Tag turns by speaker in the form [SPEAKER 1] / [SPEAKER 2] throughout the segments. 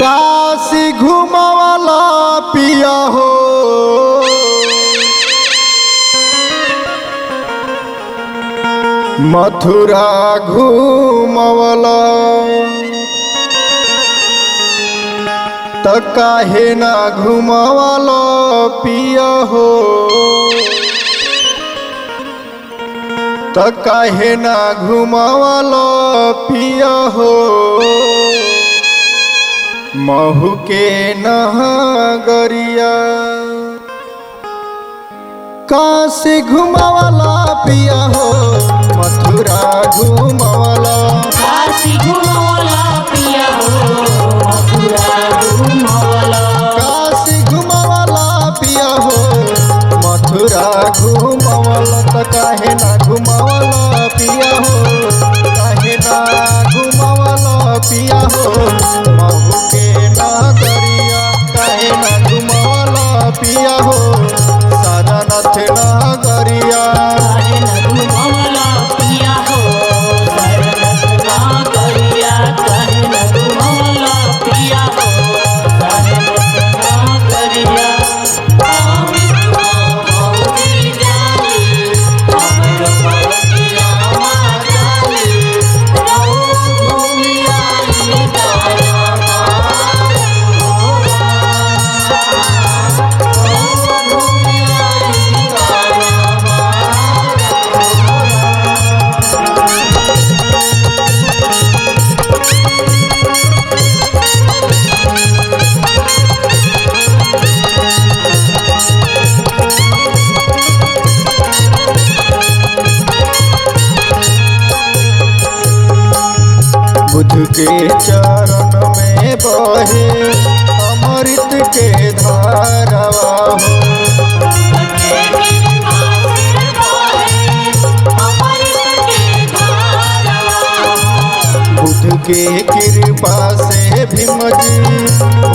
[SPEAKER 1] काशी घुमावाला पिया हो मथुरा घुमावाला त काहे ना घुमावाला पिया हो त काहे ना घुमावाला पिया हो महू के नगरिया काशी घुमावाला पिया हो मथुरा घुमावाला
[SPEAKER 2] काशी घुमावाला पिया हो मथुरा घुमावाला
[SPEAKER 1] काशी घुमावाला पिया हो मथुरा घुमावाला त काहे ना घुमावाला पिया हो काहे ना घुमावाला पिया हो महू के नगरिया काहे ना घुमावाला पिया हो सारनाथ नगरिया
[SPEAKER 2] काहे ना घुमावाला पिया हो सारनाथ नगरिया काहे ना घुमावाला पिया हो सारनाथ नगरिया
[SPEAKER 1] बुद्ध के चरण में बहे अमृत के धारावा हो बुद्ध के कृपा से भीम जी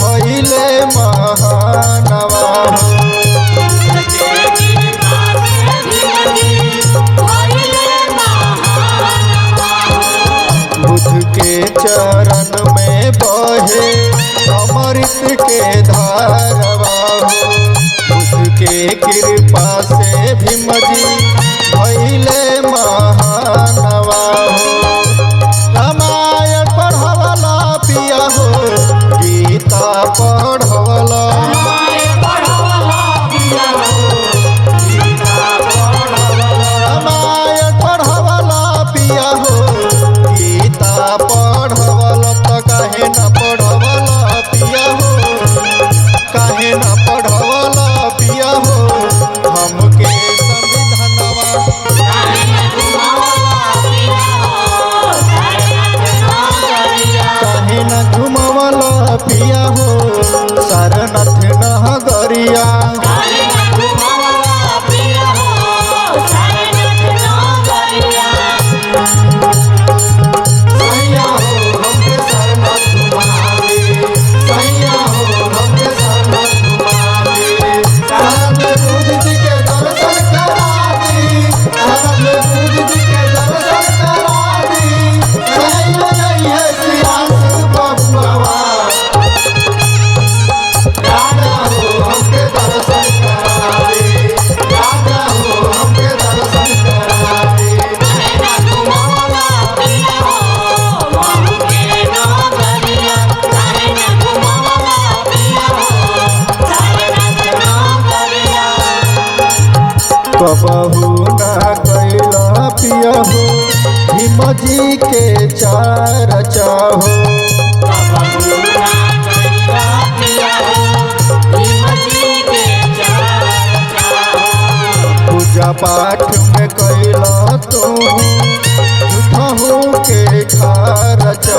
[SPEAKER 1] भइले महानवा हो बुद्ध के चरण में बहे अमृत के धारवा हो बुद्ध के कृपा से भीम जी भइले महानवा हो रामायण पढ़वला पिया हो गीता पढ़वला रामायण पढ़वला पिया हो गीता पढ़वला त काहे ना पढ़वला पिया हो काहे ना पढ़वला पिया हो हमके संविधानवा काहे ना घुमावला पिया हो सारनाथ नगरिया सैया हो हमके सारनाथ घुमावे सैया हो हमके सारनाथ घुमावे सारनाथ में बुद्ध जी के दर्शन करा दी सारनाथ में बुद्ध जी के दर्शन करा दी सैया नहीं है सियासत बबुआ राजा हो हमके दर्शन करा दे राजा हो हमके दर्शन करा दे कबहू ना कैला पिया हो भीम जी के चर्चा हो पूजा पाठ में कैला तो झूठहू के खर्चा